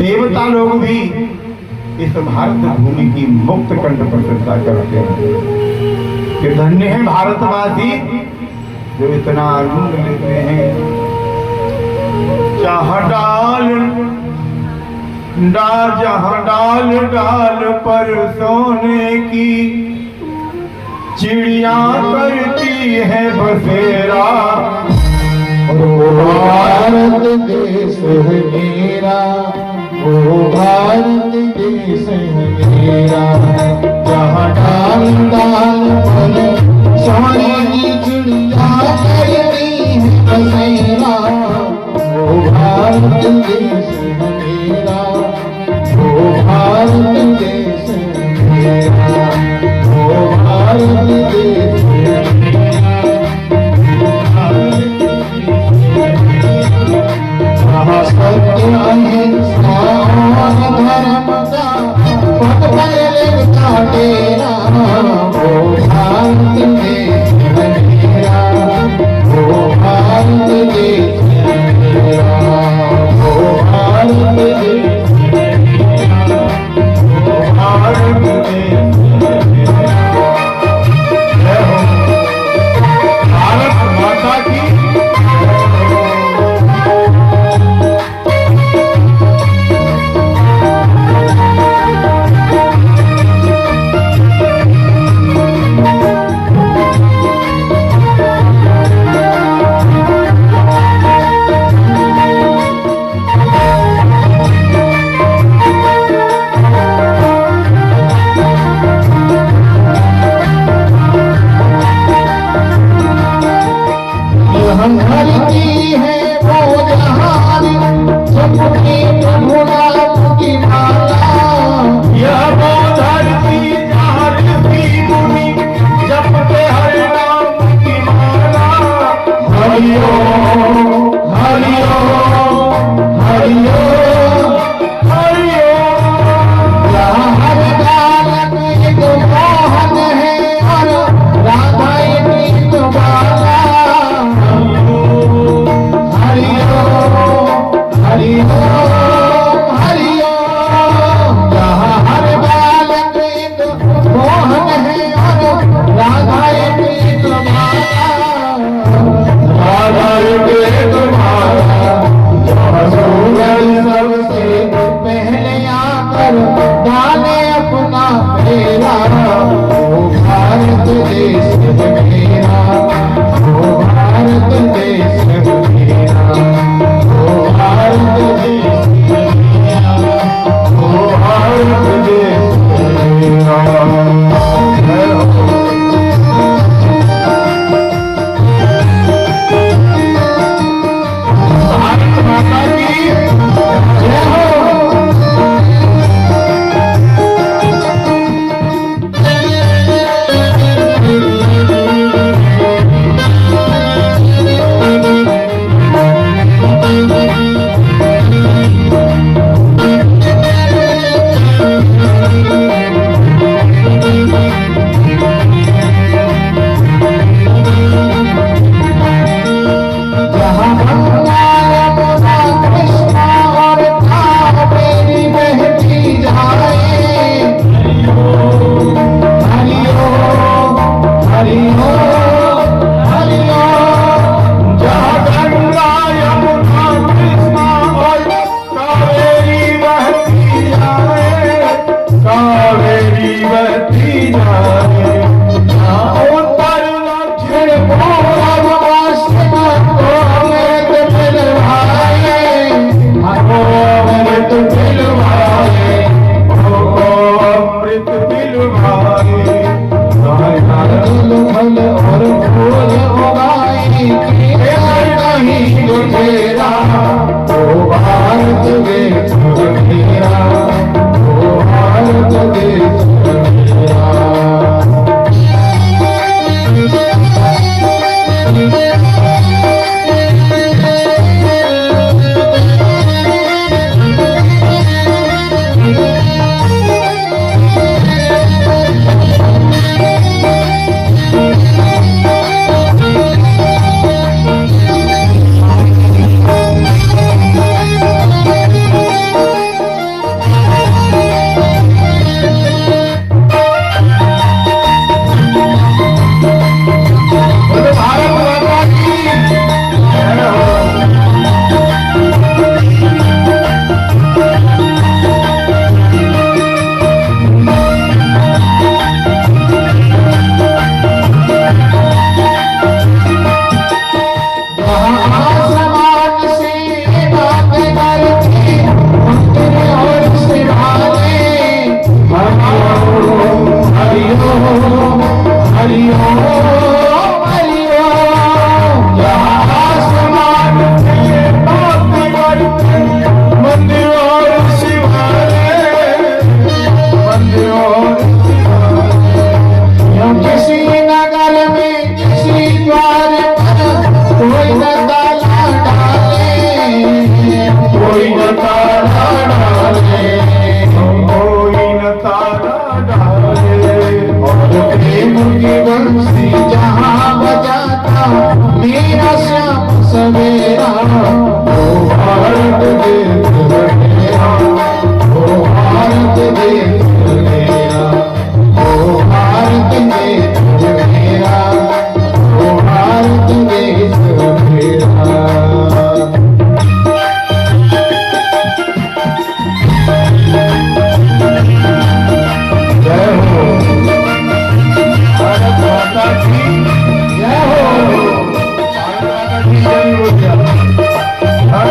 देवता लोग भी इस भारत भूमि की मुक्त कंठ प्रशंसा करते हैं कि धन्य है भारतवासी जो इतना आनंद लेते हैं। जहाँ डाल डाल पर सोने की चिड़िया करती है बसेरा। ओ भारत देश है मेरा, ओ भारत देश है मेरा। जहाँ डाल पर सोने की चिड़िया करती है बसेरा। ओ भारत देश है मेरा, ओ भारत देश है मेरा, ओ भारत देश है मेरा। जहाँ सत्य अहिंसा और धर्म का पथ पर लिखता तेरा। ओ भारत देश है मेरा, ओ भारत देश है मेरा, ओ भारत देश है मेरा, ओ भारत देश है मेरा। जय हो भारत माता की। हम धरती है वो जहान, सबकी प्रभु नाम की माला। यह वो धरती जहाँ ऋषि मुनि जपते हरि नाम की माला। हरि ओम हरि ओम हरि ओम हरि ओम। यहाँ हर बालक एक मोहन है और राधा एक बाला। हरि ओम हरि ओम हरि ओम। जहाँ हर बालक एक मोहन है और राधा एक बाला। राधा एक तुम्हारा सूरज सबसे पहले आकर डाले अपना फेरा। ओ भारत देश है मेरा, ओ भारत देश है मेरा, ओ भारत देश है मेरा, ओ भारत देश है मेरा। जय हो भारत माता की। जय हो। जहाँ गंगा यमुना कृष्णा और कावेरी बहती जाए। हरि ओम हरि ओम हरि ओम। जहाँ गंगा यमुना कृष्णा और कावेरी बहती जाए, कावेरी बहती जाए। जहाँ उत्तर दक्षिण पूर्व पश्चिम को अमृत मिलवाए। अमृत मिलवाए। अमृत पिलवाए। फल फल और फूल उगाए नहीं तो तेरा। ओ भारत देश मेरा, ओ भारत देश मेरा। ओम हरि ओम हरि ओम। यहाँ आसमान से बात करते मंदिर और शिवालय, मंदिर और शिवालय। किसी नगर में किसी द्वार पर कोई न ताला डाले, कोई न ताला डाले, कोई न तारा डाले। और प्रेम की बंसी जहाँ बजाता मेरा श्याम सवेरा, ओ भारत देश मेरा, ओ भारत देश मेरा, ओ भारत देश मेरा, ओ भारत देश मेरा। जय हो भारत माता की जय हो। भारत माता की जय हो गया। हाँ?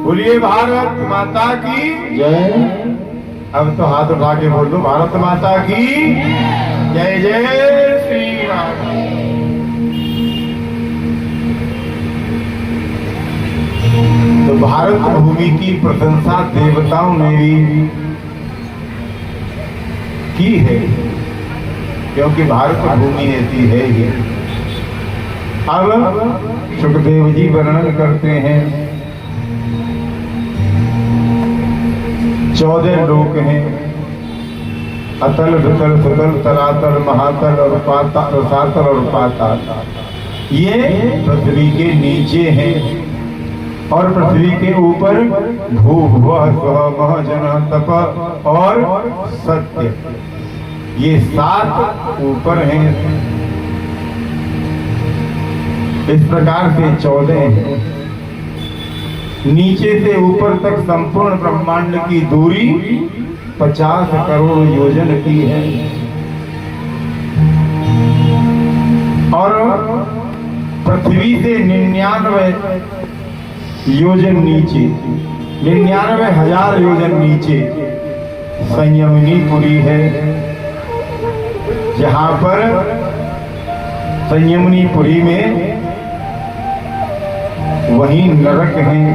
बोलिए भारत माता की जय। अब तो हाथ उठा के बोल दो भारत माता की जय जय श्री राम। तो भारत भूमि की प्रशंसा देवताओं ने भी की है, क्योंकि भारत भूमि ऐसी है ही। अब सुखदेव जी वर्णन करते हैं 14 लोक हैं, अतल वितल सुतल तरातल महातल और पाताल, रसातल और पाताल। ये पृथ्वी के नीचे हैं और पृथ्वी के ऊपर भू भुवः स्वः मह जनः तप और सत्य, ये 7 ऊपर हैं। इस प्रकार से 14 हैं। नीचे से ऊपर तक संपूर्ण ब्रह्मांड की दूरी 50 करोड़ योजन की है और पृथ्वी से 99 योजन नीचे, 99,000 योजन नीचे संयमनीपुरी है, जहां पर संयमनीपुरी में वहीं नरक हैं।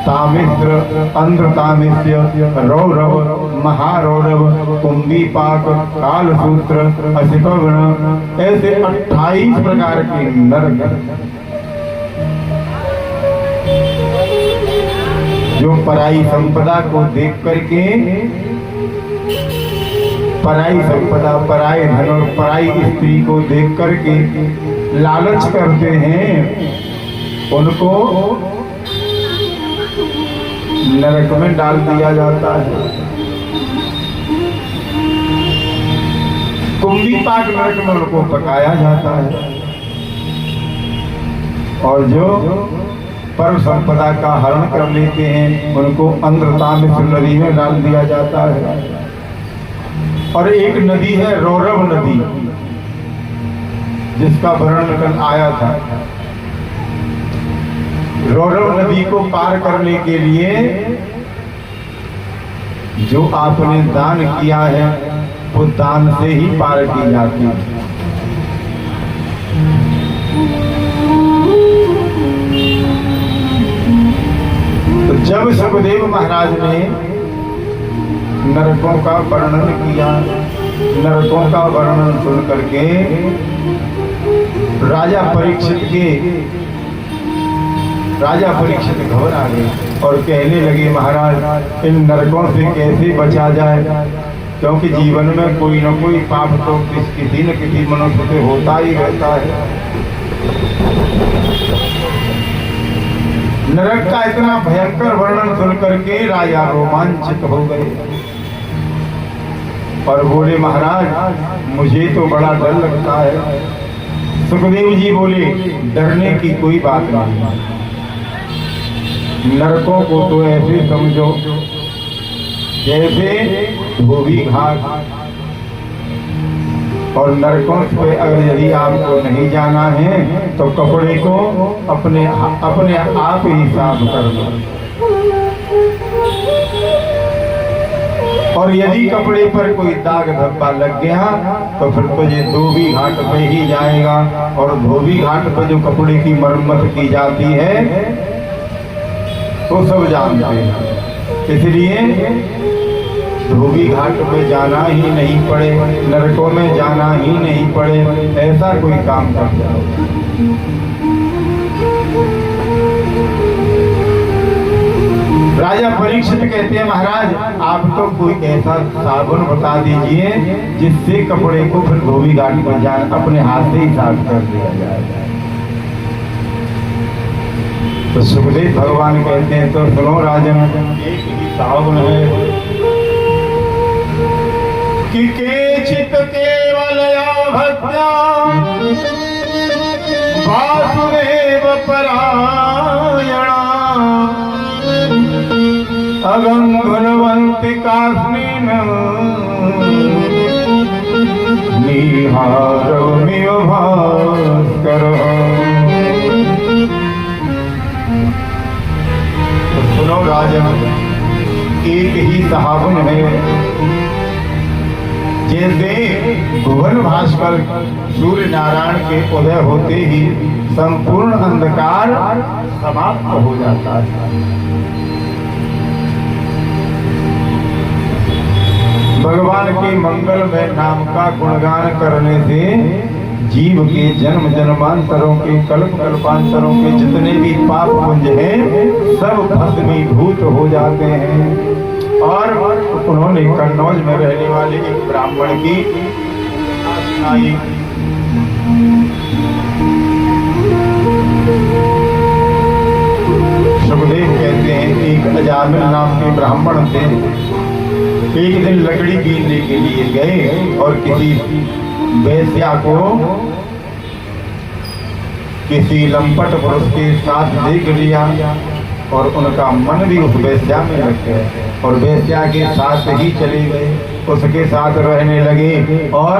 तामित्र, अंध्र तामिस्य, रौरव, महारौरव, कुंभीपाक, कालसूत्र, असिपगण, ऐसे 28 प्रकार के नरक जो पराई संपदा को देख करके, पराई संपदा, पराई धन और पराई स्त्री को देख करके लालच करते हैं उनको नरक में डाल दिया जाता है। कुंभी पाक नरक में उनको पकाया जाता है और जो परम संपदा का हरण कर लेते हैं उनको अंधतामिश्र नदी में डाल दिया जाता है। और एक नदी है रौरव नदी, जिसका वर्णन कल आया था। रौरव नदी को पार करने के लिए जो आपने दान किया है वो दान से ही पार की जाती है। तो जब सुखदेव महाराज ने नरकों का वर्णन किया, नरकों का वर्णन सुन करके राजा परीक्षित घबरा गए और कहने लगे, महाराज इन नरकों से कैसे बचा जाए, क्योंकि जीवन में कोई न कोई पाप तो किसी न किसी मनुष्य से होता ही रहता है। नरक का इतना भयंकर वर्णन सुन करके राजा रोमांचित हो गए और बोले, महाराज मुझे तो बड़ा डर लगता है। सुखदेव जी बोले, डरने की कोई बात नहीं, नरकों को तो ऐसे समझो जैसे धोबी घाट, और नरकों पे अगर यदि आपको नहीं जाना है तो कपड़े को अपने आप ही साफ कर दो, और यदि कपड़े पर कोई दाग धब्बा लग गया तो फिर तो ये धोबी घाट पे ही जाएगा। और धोबी घाट पर जो कपड़े की मरम्मत की जाती है तो सब जानते हैं, इसलिए धोबी घाट पे जाना ही नहीं पड़े, नरकों में जाना ही नहीं पड़े, ऐसा कोई काम कर जाओ। राजा परीक्षित कहते हैं, महाराज आप तो कोई ऐसा साबुन बता दीजिए जिससे कपड़े को फिर धोबी घाट पर जाए अपने हाथ से ही साफ कर दिया जाए। तो सुखदेव भगवान कहते हैं, तो सुनो राजन, एक ही साबुन है कि केचित केवलया भक्त्या वासुदेव परायणा अगं गुणवन्ति कास्मिन् निहारमिव भास्करः। तो सुनो राजन, एक ही साबुन है, जैसे भुवन भास्कर सूर्य नारायण के उदय होते ही संपूर्ण अंधकार समाप्त हो जाता है। भगवान के मंगलमय नाम का गुणगान करने से जीव के जन्म जन्मांतरों के कल्प कल्पांतरों के जितने भी पाप पुंज हैं सब भस्मीभूत हो जाते हैं। और उन्होंने कन्नौज में रहने वाले एक ब्राह्मण की सुनाई। सुखदेव कहते हैं, एक अजामिल नाम के ब्राह्मण थे, एक दिन लकड़ी बीनने के लिए गए और किसी वैश्या को किसी लंपट पुरुष के साथ देख लिया और उनका मन भी उस वैश्या में लग गया और वैश्या के साथ ही चले गए, उसके साथ रहने लगे। और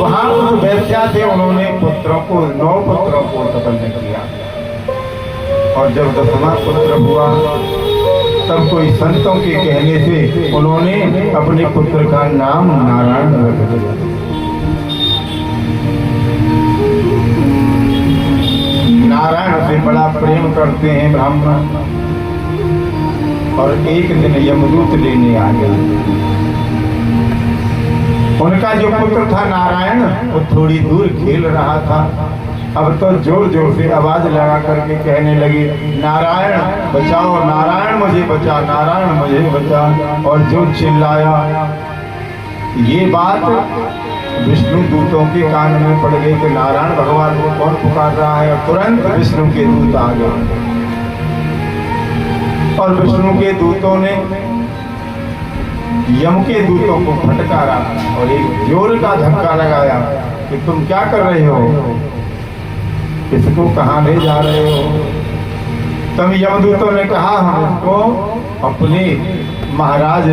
वहां उस वैश्या से उन्होंने 9 पुत्रों को उत्पन्न किया। और जब 10वां पुत्र हुआ तब कोई संतों के कहने से उन्होंने अपने पुत्र का नाम नारायण रख दिया। नारायण से बड़ा प्रेम करते हैं ब्राह्मण। और एक दिन यमदूत लेने आ गया उनका जो पुत्र था नारायण, वो थोड़ी दूर खेल रहा था। अब तो जोर जोर से आवाज लगा करके कहने लगे, नारायण बचाओ, नारायण मुझे बचा, नारायण मुझे बचा। और जो चिल्लाया, ये बात विष्णु दूतों के कान में पड़ गई कि नारायण भगवान को कौन पुकार रहा है। और तुरंत विष्णु के दूत आ गए और विष्णु के दूतों ने यम के दूतों को फटकारा और एक जोर का धक्का लगाया कि तुम क्या कर रहे हो, इसको कहाँ ले जा रहे हो। तब यमदूतों ने कहा, हम इसको अपने महाराज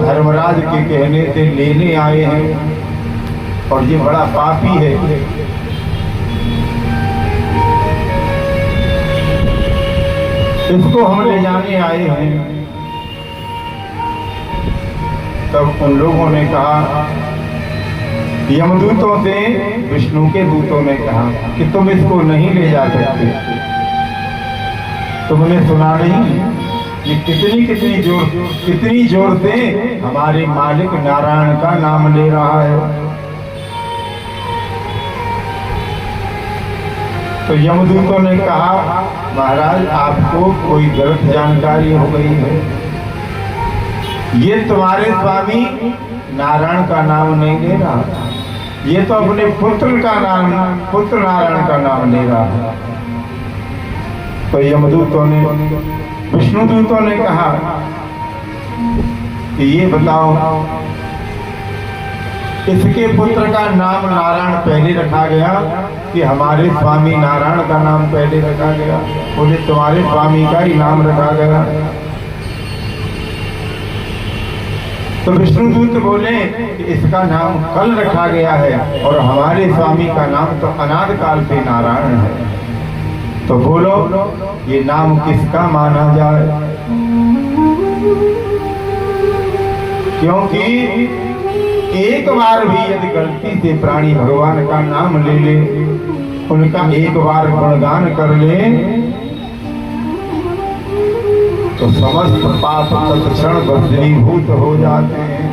धर्मराज के कहने से लेने आए हैं और ये बड़ा पापी है, इसको हम ले जाने आए हैं। तब उन लोगों ने कहा, यमदूतों से विष्णु के दूतों ने कहा कि तुम इसको नहीं ले जा सकते। तुमने सुना नहीं ये कितनी जोर से हमारे मालिक नारायण का नाम ले रहा है। तो यमदूतों ने कहा, महाराज आपको कोई गलत जानकारी हो गई है, ये तुम्हारे स्वामी नारायण का नाम नहीं ले रहा, ये तो अपने पुत्र नारायण का नाम ले रहा है। तो यमदूतों ने विष्णु दूतों ने कहा कि ये बताओ, इसके पुत्र का नाम नारायण पहले रखा गया कि हमारे स्वामी नारायण का नाम पहले रखा गया। बोले तुम्हारे स्वामी का ही नाम रखा गया। तो विष्णुदूत बोले कि इसका नाम कल रखा गया है और हमारे स्वामी का नाम तो अनाद काल से नारायण है। तो बोलो ये नाम किसका माना जाए, क्योंकि एक बार भी यदि गलती से प्राणी भगवान का नाम ले ले, उनका एक बार गुणगान कर ले, तो समस्त पाप तत्क्षण भस्मीभूत हो जाते हैं।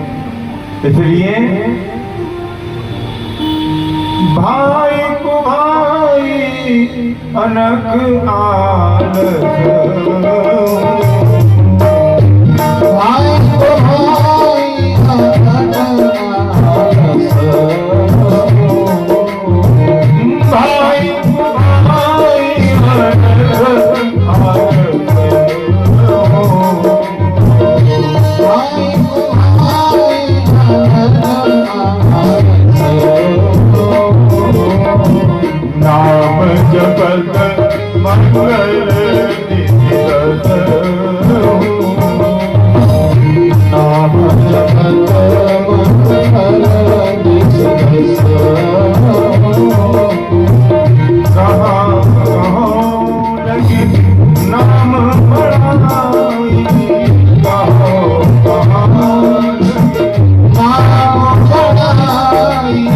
इसलिए भाई को भाई अनक आलस, भाई को भाई अनक आलस, भाई को भाई अनक आलस, नाम जपत मंगल दिवस, नाम जपत मंगल दिवस, कहाँ लगी नाम बढ़ाई, कहो कहाँ नाम बढ़ाई,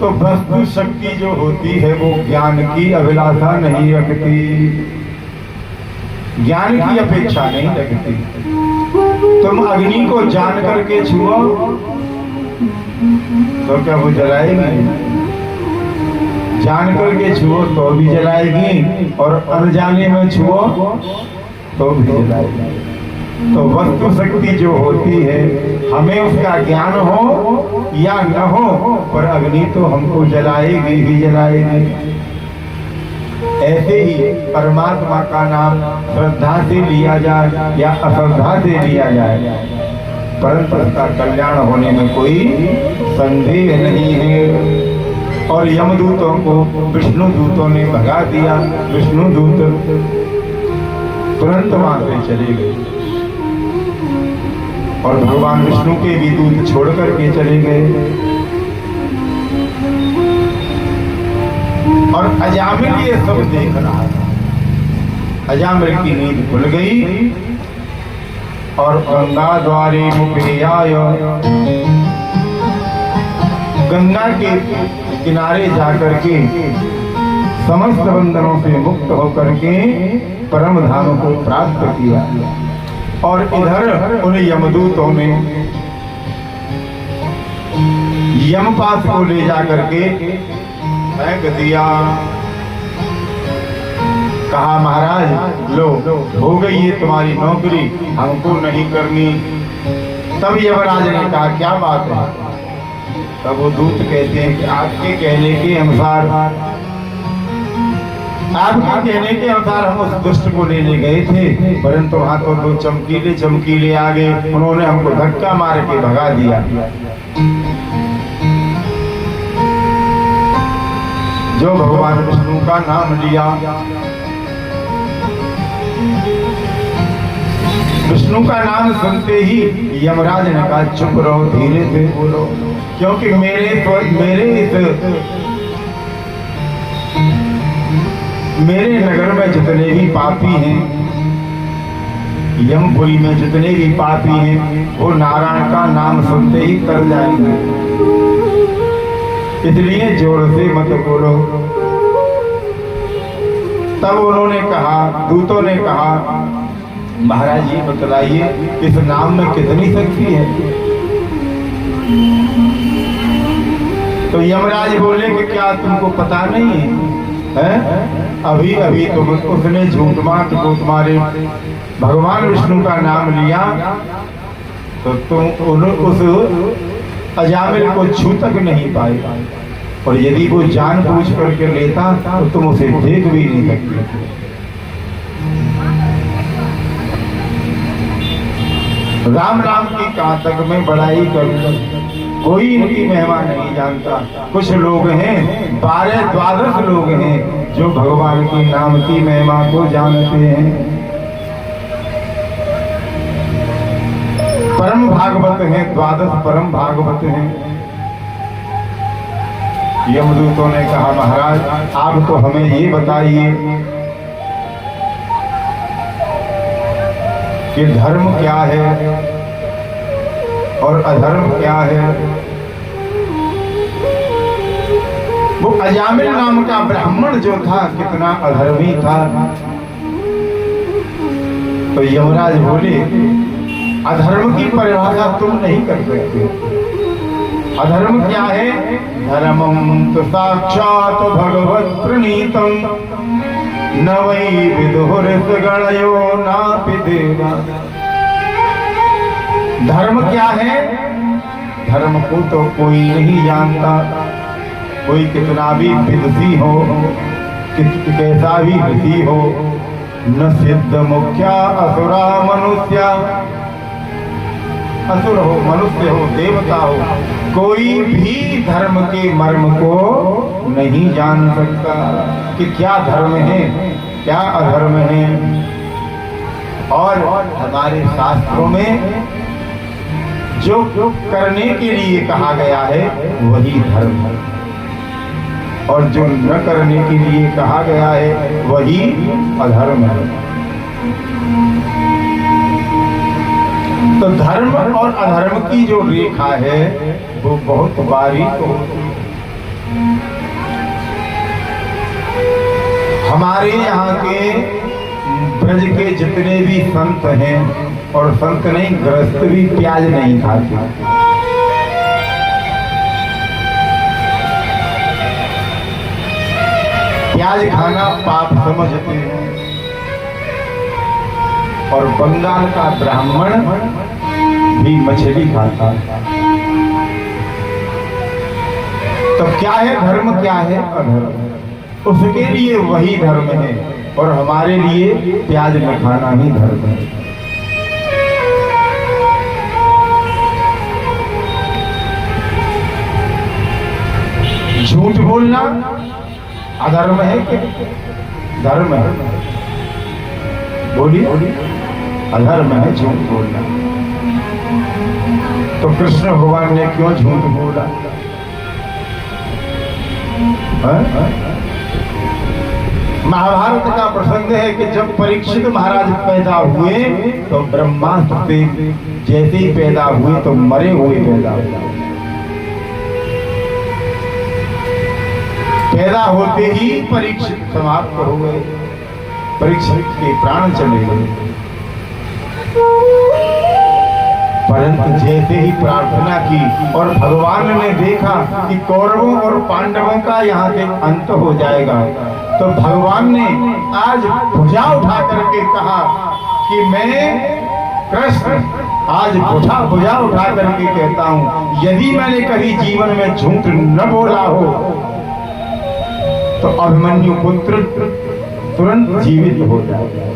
तो वस्तु शक्ति जो होती है वो ज्ञान की अभिलाषा नहीं रखती, ज्ञान की अपेक्षा नहीं रखती। तुम अग्नि को जान करके छुओ तो क्या वो जलाएगी, जान करके छुओ तो भी जलाएगी और अनजाने में छुओ तो भी जलाएगी। तो वस्तु शक्ति जो होती है, हमें उसका ज्ञान हो या न हो, पर अग्नि तो हमको जलाएगी ही जलाएगी। ऐसे ही परमात्मा का नाम श्रद्धा से लिया जाए या अश्रद्धा से लिया जाए, परंतु उसका कल्याण होने में कोई संदेह नहीं है। और यमदूतों को विष्णु दूतों ने भगा दिया। विष्णु दूत तुरंत वहां से चले गए। और भगवान विष्णु के भी दूत छोड़ करके चले गए। और अजामिल ये सब देख रहा था। अजामिल की नींद खुल गई और गंगा द्वारे मुखे आय, गंगा के किनारे जाकर के समस्त बंधनों से मुक्त होकर के परम धाम को प्राप्त किया। और इधर उन यमदूतों ने यमपास को ले जाकर के फेंक दिया। कहा महाराज लो हो गई ये तुम्हारी नौकरी, हमको नहीं करनी। तब यमराज ने कहा क्या बात है? तब वो दूत कहते हैं कि आपके कहने के अनुसार, आपके कहने के अनुसार हम उस दुष्ट को लेने गए थे, परंतु वहां तो दो चमकीले आ गए, उन्होंने हमको धक्का मार के भगा दिया। जो भगवान विष्णु का नाम लिया, विष्णु का नाम सुनते ही यमराज ने कहा चुप रहो, धीरे से बोलो, क्योंकि मेरे नगर में जितने भी पापी हैं, यमपुरी में जितने भी पापी हैं, वो नारायण का नाम सुनते ही तर जाएंगे, इसलिए जोर से मत बोलो। तब उन्होंने कहा, दूतों ने कहा महाराज ये बतलाइए इस नाम में कितनी शक्ति है? तो यमराज बोले कि क्या तुमको पता नहीं है? अभी अभी तुम उसने झूठ मार को तुम्हारे भगवान विष्णु का नाम लिया तो तुम उस अजामिल को छू तक नहीं पाए, और यदि वो जान बूझ करके लेता तो तुम उसे देख भी नहीं सकते। राम राम की कहां तक मैं बड़ाई करूं, कोई इनकी महिमा नहीं जानता। कुछ लोग हैं 12-12 लोग हैं जो भगवान के नाम की महिमा को जानते हैं। परम भागवत हैं, 12 परम भागवत हैं। यमदूतों ने कहा महाराज आप तो हमें ये बताइए कि धर्म क्या है और अधर्म क्या है? वो अजामिल नाम का ब्राह्मण जो था कितना अधर्मी था। तो यमराज बोले अधर्म की परिभाषा तुम नहीं कर सकते। अधर्म क्या है? धर्मम तो साक्षात भगवत प्रणीतम न वै विदुरस गणयो नापि देवा। धर्म क्या है? धर्म को तो कोई नहीं जानता, कोई कितना भी विदुषी हो, कैसा भी विधि हो। न सिद्ध मुख्या असुरा मनुष्या, असुर हो मनुष्य हो देवता हो, कोई भी धर्म के मर्म को नहीं जान सकता कि क्या धर्म है क्या अधर्म है। और हमारे शास्त्रों में जो करने के लिए कहा गया है वही धर्म है, और जो न करने के लिए कहा गया है वही अधर्म है। तो धर्म और अधर्म की जो रेखा है वो बहुत बारीक होती है। हमारे यहाँ के ब्रज के जितने भी संत हैं, और संत नहीं गृहस्थ भी प्याज नहीं खाते। प्याज खाना पाप समझते हैं। और बंगाल का ब्राह्मण भी मछली खाता। तो क्या है धर्म, क्या है अधर्म? उसके लिए वही धर्म है, और हमारे लिए प्याज न खाना ही धर्म है। झूठ बोलना अधर्म है कि धर्म है? बोलिए, अधर्म है झूठ बोलना। तो कृष्ण भगवान ने क्यों झूठ बोला? महाभारत का प्रसंग है कि जब परीक्षित महाराज पैदा हुए तो ब्रह्मास्त्र से जैसे ही पैदा हुए तो मरे हुए पैदा हुए। पैदा होते ही परीक्षित समाप्त हो गए, परीक्षित के प्राण चले गए। परंतु जैसे ही प्रार्थना की और भगवान ने देखा कि कौरवों और पांडवों का यहाँ से अंत हो जाएगा, तो भगवान ने आज भुजा उठा करके कहा कि मैं कृष्ण आज भुजा उठा करके कहता हूं, यदि मैंने कभी जीवन में झूठ न बोला हो तो अभिमन्यु पुत्र तुरंत जीवित हो जाएगा।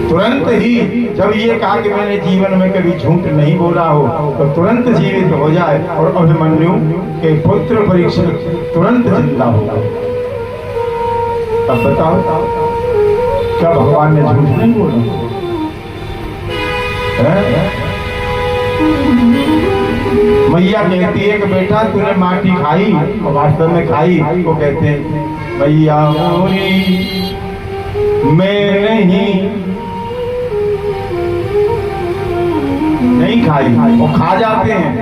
तुरंत ही जब ये कहा कि मैंने जीवन में कभी झूठ नहीं बोला हो तो तुरंत जीवित हो जाए और अभिमन्यु के पुत्र परीक्षित तुरंत जिंदा हो गए। अब बताओ क्या भगवान ने झूठ नहीं बोला? मैया कहती है कि बेटा तूने माटी खाई और वास्तव में खाई, वो कहते हैं मैया मोरी मैं नहीं खाई, वो खा जाते हैं।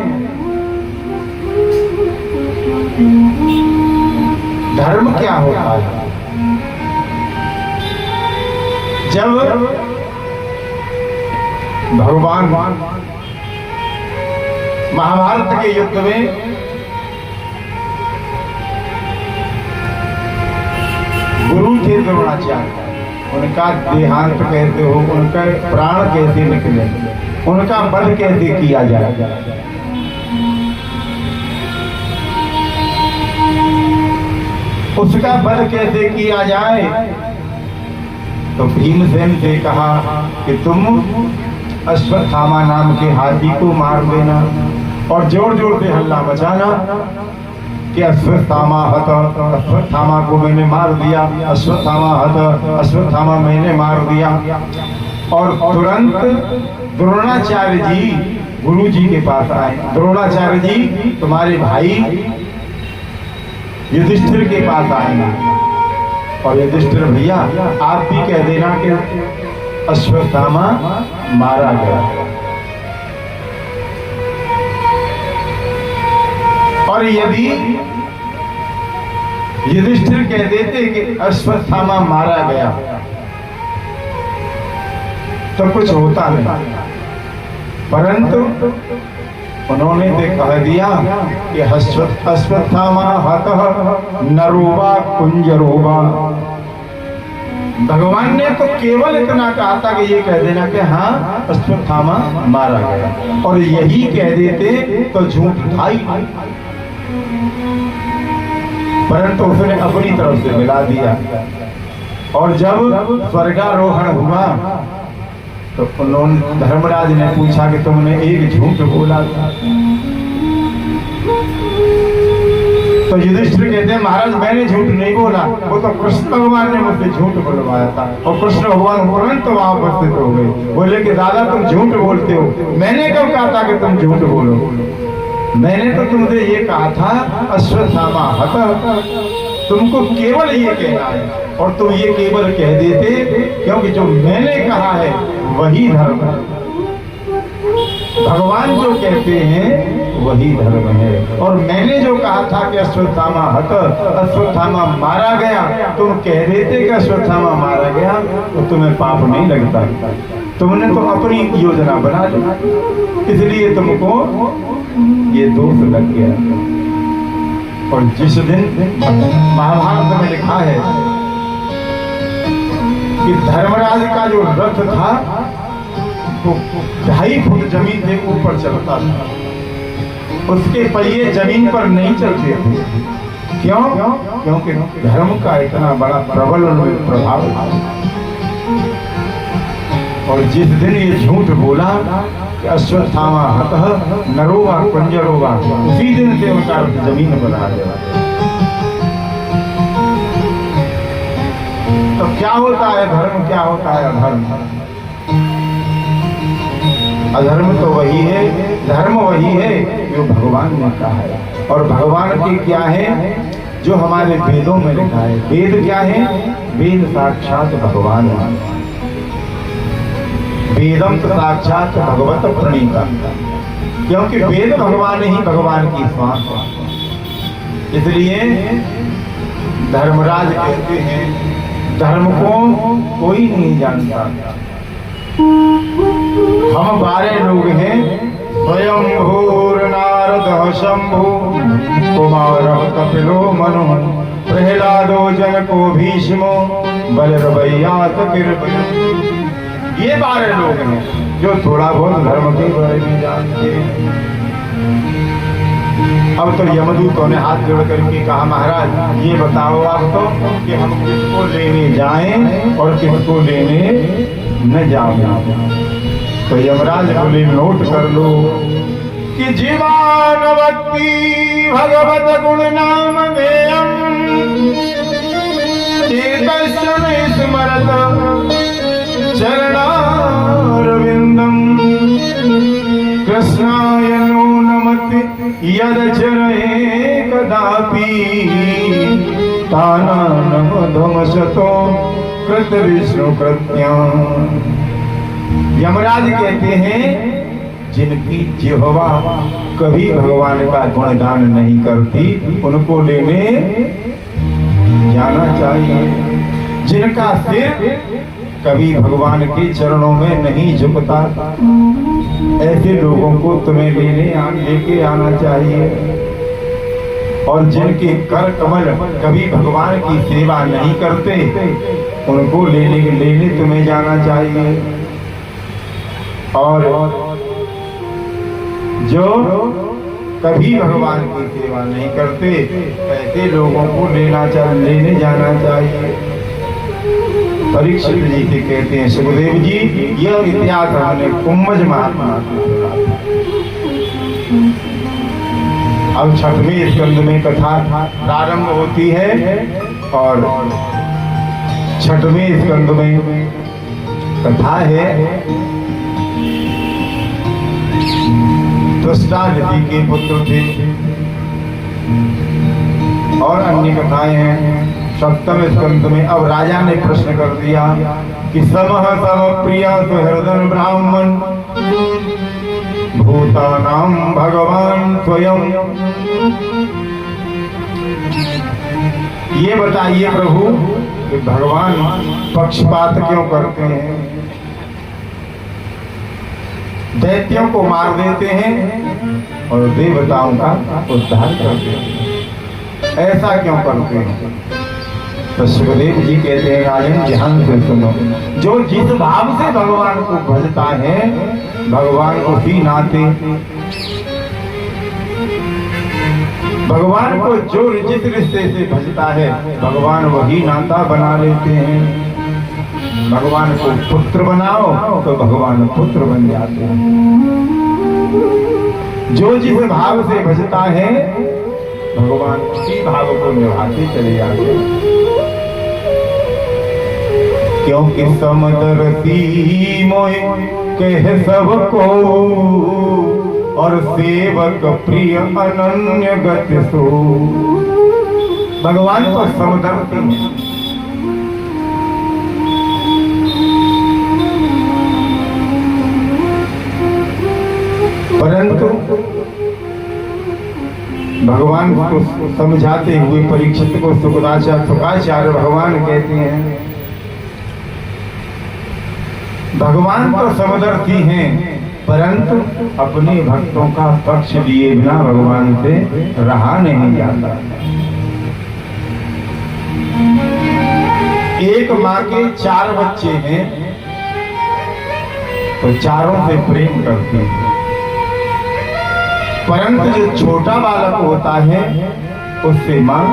धर्म क्या होता है? जब भगवान महाभारत के युद्ध में गुरु थे द्रोणाचार्य, उनका देहांत कैसे हो, उनका प्राण कैसे निकले, उनका वध कैसे किया जाए, उसका वध कैसे किया जाए, तो भीमसेन से कहा कि तुम अश्वत्थामा नाम के हाथी को मार देना और जोर जोर से हल्ला मचाना कि अश्वत्थामा हत, अश्वत्थामा को मैंने मार दिया, अश्वत्थामा हत, अश्वत्थामा मैंने मार दिया। और तुरंत द्रोणाचार्य जी गुरु जी के पास आए, द्रोणाचार्य जी तुम्हारे भाई युधिष्ठिर के पास आएंगे और युधिष्ठिर भैया आप भी कह देना कि अश्वत्थामा मारा गया। और यदि युधिष्ठिर कह देते कि अश्वत्थामा मारा गया तो कुछ होता नहीं, परंतु उन्होंने तो कह दिया कि अश्वत्थामा हतः नरोवा कुंजरोवा। भगवान ने तो केवल इतना कहा था कि ये कह देना कि हाँ अश्वत्थामा मारा गया, और यही कह देते तो झूठ था ही, परंतु उसने अपनी तरफ से मिला दिया। और जब स्वर्गारोहण हुआ तो उन्होंने धर्मराज ने पूछा कि तुमने एक झूठ बोला था, तो युधिष्ठिर कहते हैं महाराज मैंने झूठ नहीं बोला, वो तो कृष्ण भगवान ने मुझसे झूठ बोलवाया था। और कृष्ण भगवान तुरंत वहां उपस्थित हो गए, बोले कि दादा तुम झूठ बोलते हो, मैंने कब कहा था कि तुम झूठ बोलो, मैंने तो तुमसे ये कहा था अश्वत्थामा हत, तुमको केवल ये कहना है और तुम ये केवल कह देते, क्योंकि जो मैंने कहा है वही धर्म है, भगवान जो कहते हैं वही धर्म है। और मैंने जो कहा था कि अश्वत्थामा हत, अश्वत्थामा मारा गया, तुम कह देते कि अश्वत्थामा मारा गया तो तुम्हें पाप नहीं लगता, तुमने तो अपनी योजना बना ली, इसलिए तुमको ये दोष लग गया। और जिस दिन महाभारत में लिखा है कि धर्मराज का जो रथ था वो 2.5 फुट जमीन से ऊपर चलता था, उसके पहिए जमीन पर नहीं चलते थे। क्यों? क्योंकि धर्म का इतना बड़ा प्रबल प्रभाव था। और जिस दिन ये झूठ बोला कि अश्वत्थामा हतः नरोवा कुंजरोवा, उसी दिन से उनका जमीन पर आ गया। तो क्या होता है धर्म, क्या होता है अधर्म? अधर्म तो वही है, धर्म वही है जो भगवान ने कहा है। और भगवान के क्या है जो हमारे वेदों में लिखा है। वेद क्या है? वेद साक्षात भगवान है। वेदम तो साक्षात भगवत प्रणीता, क्योंकि वेद भगवान ही भगवान की श्वास है। इसलिए धर्मराज कहते हैं धर्म को कोई नहीं जानता। हम 12 लोग हैं, स्वयंभूर नारद शंभु कुमार कपिलो मनु प्रहलादो जनको भीष्मो बलरवैयात ये 12 लोग हैं जो थोड़ा बहुत धर्म के बारे में जानते हैं। अब तो यमदूतों ने हाथ जोड़ करके कहा महाराज ये बताओ आप तो कि हम किसको लेने जाएं और किसको लेने न जाएं। तो यमराज बोले नोट कर लो कि जीवान भक्ति भगवत गुण नाम गेयम चेतस्व स्मरत चरणारविंदम कृष्णाय नो नमति यद चरणे कदापि तानानमधमशतो कृत विष्णु कृत्यां। यमराज कहते हैं जिनकी जिह्वा कभी भगवान का गुणगान नहीं करती उनको लेने जाना चाहिए। जिनका सिर कभी भगवान के चरणों में नहीं झुकता ऐसे लोगों को तुम्हें लेके आना चाहिए। और जिनके कर कमल कभी भगवान की सेवा नहीं करते उनको लेने तुम्हें जाना चाहिए। और जो कभी भगवान की सेवा नहीं करते ऐसे लोगों को लेने जाना चाहिए। परीक्षित जी से कहते हैं सुखदेव जी यह इतिहास हमने कुंभज महात्मा से सुना। अब 6वें स्कंद में कथा प्रारंभ होती है और 6वें स्कंद में कथा है त्वष्टादिति के पुत्र थे और अन्य कथाएं हैं। 7वें स्कंद में अब राजा ने प्रश्न कर दिया कि समः सम प्रिया सुहृदन ब्राह्मण भूतानां भगवान स्वयं। ये बताइए प्रभु कि भगवान पक्षपात क्यों करते हैं? दैत्यों को मार देते हैं और देवताओं का उद्धार करते हैं, ऐसा क्यों करते हैं? तो सुखदेव जी कहते हैं राजन ध्यान से सुनो, जो जिस भाव से भगवान को भजता है भगवान उसी नाते भगवान को जो जिस रिश्ते से भजता है भगवान वही नाता बना लेते हैं। भगवान को पुत्र बनाओ तो भगवान पुत्र बन जाते हैं। जो जिस भाव से भजता है भगवान उसी भाव को निभाते चले जाते हैं। क्योंकि समदर्शी मोहि कह सबको और सेवक प्रिय अनन्य गति सो। भगवान तो समदर्शी है। परंतु भगवान को समझाते हुए परीक्षित को सुखाचार्य भगवान कहते हैं भगवान तो समदर्शी हैं परंतु अपने भक्तों का पक्ष लिए बिना भगवान से रहा नहीं जाता। एक माँ के 4 बच्चे हैं तो चारों से प्रेम करती है, परंतु जो छोटा बालक होता है उससे माँ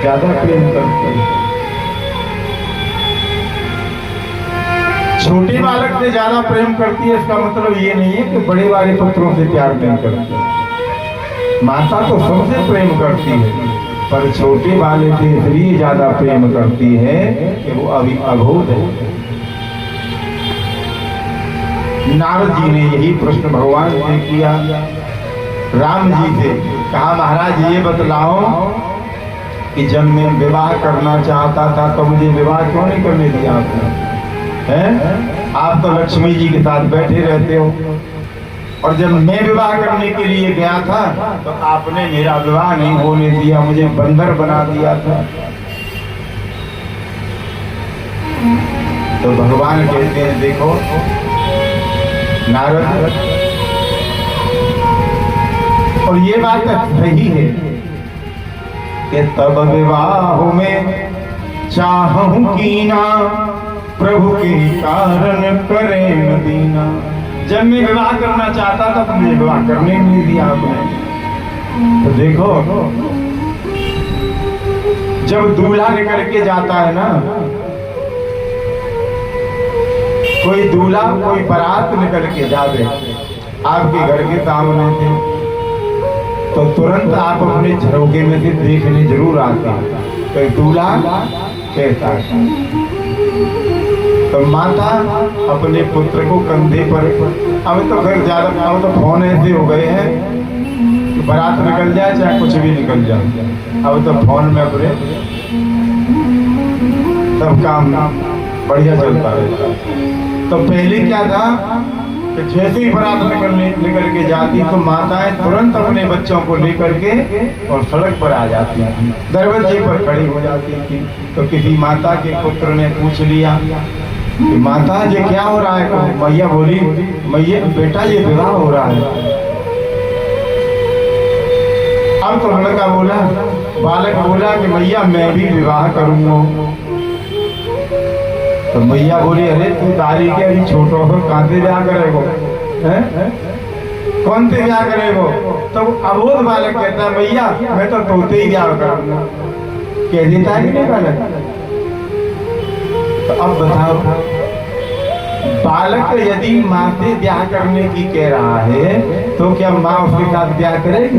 ज्यादा प्रेम करती है। छोटे बालक से ज्यादा प्रेम करती है इसका मतलब ये नहीं है कि बड़े वाले पुत्रों से प्यार नहीं करती है। माता तो सबसे प्रेम करती है पर छोटे वाले से इसलिए ज्यादा प्रेम करती है कि वो अभी अबोध है। नारद जी ने यही प्रश्न भगवान से किया, राम जी से कहा, महाराज ये बतलाओ कि जब मैं विवाह करना चाहता था तो मुझे विवाह क्यों नहीं करने दिया आपने? हैं? आप तो लक्ष्मी जी के साथ बैठे रहते हो, और जब मैं विवाह करने के लिए गया था तो आपने मेरा विवाह नहीं होने दिया, मुझे बंदर बना दिया था। तो भगवान कहते हैं, देखो नारद, और ये बात सही है कि तब विवाह में चाहूं कीना, प्रभु के कारण करे न दीना। जब मैं विवाह करना चाहता था तो मुझे विवाह करने नहीं दिया आपने। तो देखो, जब दूल्हा निकल के जाता है ना, कोई दूल्हा कोई बारात निकल के जावे आपके घर के सामने से, तो तुरंत आप अपने झरोखे में से देखने जरूर आते हैं कि दूल्हा कैसा है। तो माता अपने पुत्र को कंधे पर, अब तो फिर ज्यादा, अब तो फोन ऐसे हो गए हैं कि बारात निकल जाए चाहे कुछ भी निकल जाए, अब तो फोन में अपने सब काम बढ़िया चलता रहता है। तो पहले क्या था कि जैसे ही बारात निकल के जाती तो माताएं तुरंत अपने बच्चों को लेकर के और सड़क पर आ जाती थी, दरवाजे पर खड़ी हो जाती थी। तो किसी माता के पुत्र ने पूछ लिया कि माता ये क्या हो रहा है? तो मैया बोली, मैया बेटा ये विवाह हो रहा है। अब तो लड़का बोला, बालक बोला कि मैया मैं भी विवाह करूंगा। तो मैया बोली, अरे तू तारी के अभी छोटो हो, कहाँ से ब्याह करेगो? कौन से ब्याह करेगो? तो अबोध बालक कहता है, मैया मैं तो तोते ही ब्याह करूंगा। कह देता है कि नहीं बालक? तो अब बताओ, बालक यदि माँ से ब्याह करने की कह रहा है तो क्या माँ उसके साथ ब्याह करेगी?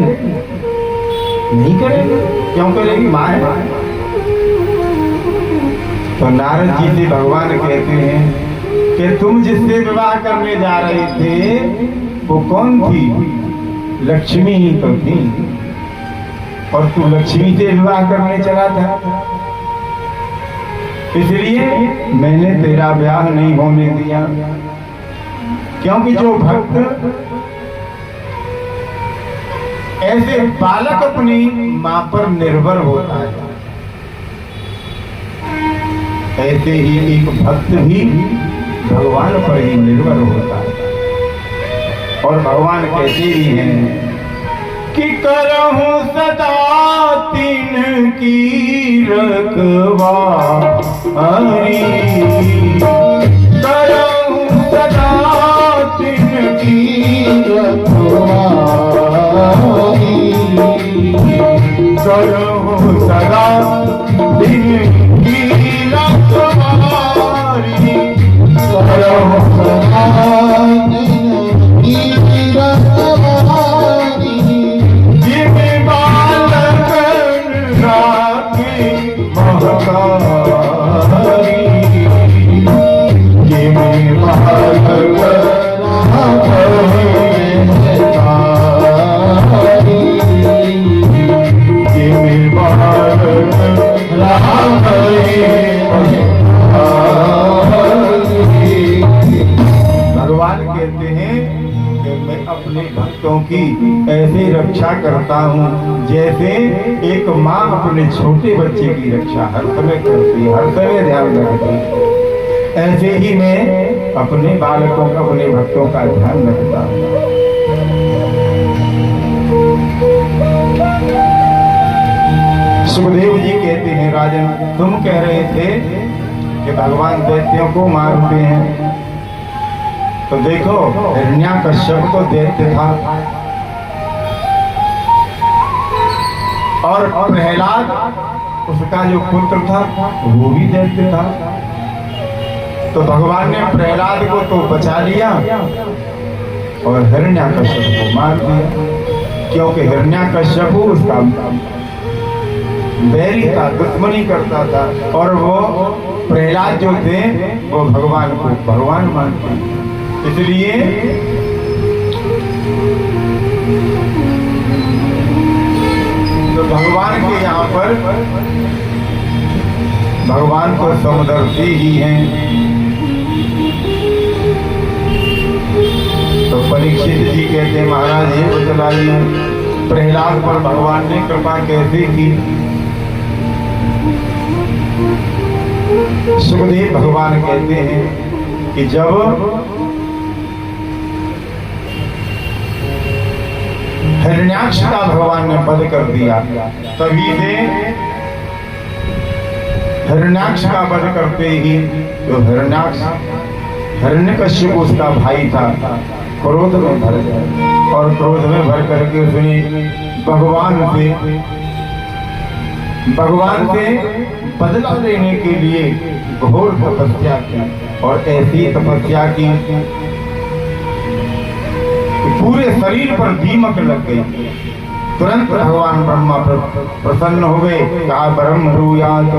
नहीं करेगी। क्यों करेगी? माँ है। तो नारद जी से भगवान कहते हैं कि तुम जिससे विवाह करने जा रहे थे वो कौन थी? लक्ष्मी ही तो थी, और तू लक्ष्मी से विवाह करने चला था, इसलिए मैंने तेरा ब्याह नहीं होने दिया। क्योंकि जो भक्त ऐसे बालक अपनी मां पर निर्भर होता है, ऐसे ही एक भक्त भी भगवान पर ही निर्भर होता है। और भगवान कहते ही हैं कि करहूं सदा तीन की रखवारी, करहूं सदा तीन की रखवारी, करहूं सदा तीन की रखवारी, करहूं सदा भगवान कहते हैं कि मैं अपने भक्तों की ऐसे रक्षा करता हूँ जैसे एक माँ अपने छोटे बच्चे की रक्षा हर समय करती है, हर समय ध्यान रखती है। ऐसे ही मैं अपने बालकों का, अपने भक्तों का ध्यान रखता हूँ। सुखदेव जी कहते हैं, राजन तुम कह रहे थे कि भगवान दैत्यों को मारते हैं, तो देखो हिरण्याकश्यप तो दैत्य था, और प्रहलाद उसका जो पुत्र था वो भी दैत्य था। तो भगवान ने प्रहलाद को तो बचा लिया और हिरण्याकश्यप को मार दिया, क्योंकि हिरण्याकश्यप उसका बैरी था, दुश्मनी करता था, और वो प्रहलाद जो थे वो भगवान को भगवान मानते। इसलिए तो भगवान के यहाँ पर भगवान तो समदर्शी ही हैं। तो परीक्षित जी कहते हैं महाराज ये बतलाइए प्रहलाद पर भगवान ने कृपा कैसे की। सुखदेव भगवान कहते हैं कि जब हिरण्याक्ष का भगवान ने वध कर दिया, तभी से हिरण्याक्ष का वध करते ही जो हिरण्याक्ष हिरण्यकश्यप उसका भाई था, क्रोध में भर गया और क्रोध में भर करके उसने भगवान से बदला लेने के लिए घोर तपस्या की और ऐसी तपस्या की कि पूरे शरीर पर दीमक लग गई। तुरंत भगवान ब्रह्मा प्रसन्न हो गए, कहा ब्रह्म ब्रूयात।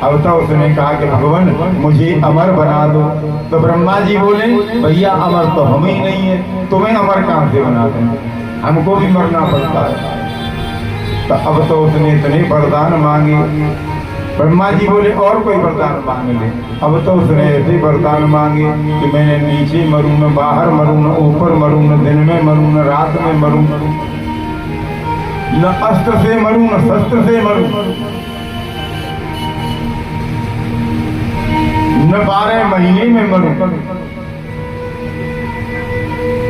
अब तो उसने कहा कि भगवान मुझे अमर बना दो। तो ब्रह्मा जी बोले भैया अमर तो हम ही नहीं है, तुम्हें अमर कहां से बना दें, हमको भी मरना पड़ता है। तो अब तो उसने इतने वरदान मांगे। ब्रह्मा जी बोले और कोई वरदान मांग ले। अब तो उसने ऐसे वरदान मांगे कि मैंने नीचे मरूं न बाहर मरूं न ऊपर मरूं न दिन में मरूं न रात में मरूं, न अस्त्र से मरूं न शस्त्र से मरूं, न 12 महीने में मरूं।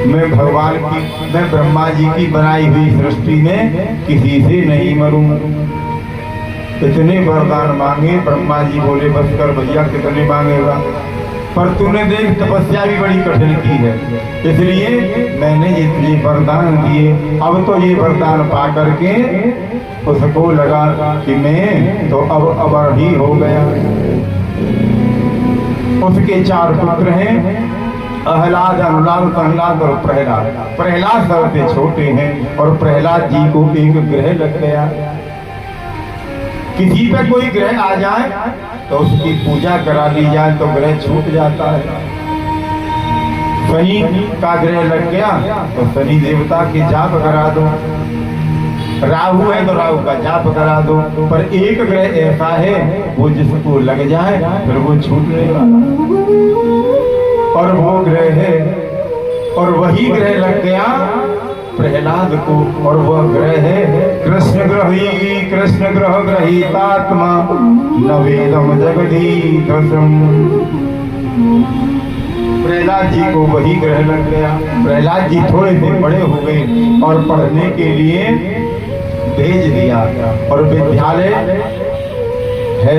मैं भगवान की, मैं ब्रह्मा जी की बनाई हुई सृष्टि में किसी से नहीं मरूं। इतने वरदान मांगे। ब्रह्मा जी बोले बस कर भैया, कितने मांगेगा, पर तूने देख तपस्या भी बड़ी कठिन की है, इसलिए मैंने इतने वरदान दिए। अब तो ये वरदान पा करके उसको लगा कि मैं तो अब अमर ही हो गया। उसके 4 पुत्र हैं, अहलाद, अनुलाद, प्रहलाद और प्रहलाद। प्रहलाद सबसे छोटे हैं और प्रहलाद जी को एक ग्रह लग गया। किसी पे कोई ग्रह आ जाए तो उसकी पूजा करा ली जाए तो ग्रह छूट जाता है। शनि का ग्रह लग गया तो शनि देवता के जाप करा दो, राहु है तो राहु का जाप करा दो। पर एक ग्रह ऐसा है वो जिसको लग जाए फिर वो छूटने वाला, और वो ग्रह है, और वही ग्रह लग गया प्रहलाद को, और वह ग्रह है कृष्ण ग्रह ग्रहीतात्मा नवेदम जगदीशम। प्रहलाद जी को वही ग्रह लग गया। प्रहलाद जी थोड़े से बड़े हो गए और पढ़ने के लिए भेज दिया, और विद्यालय है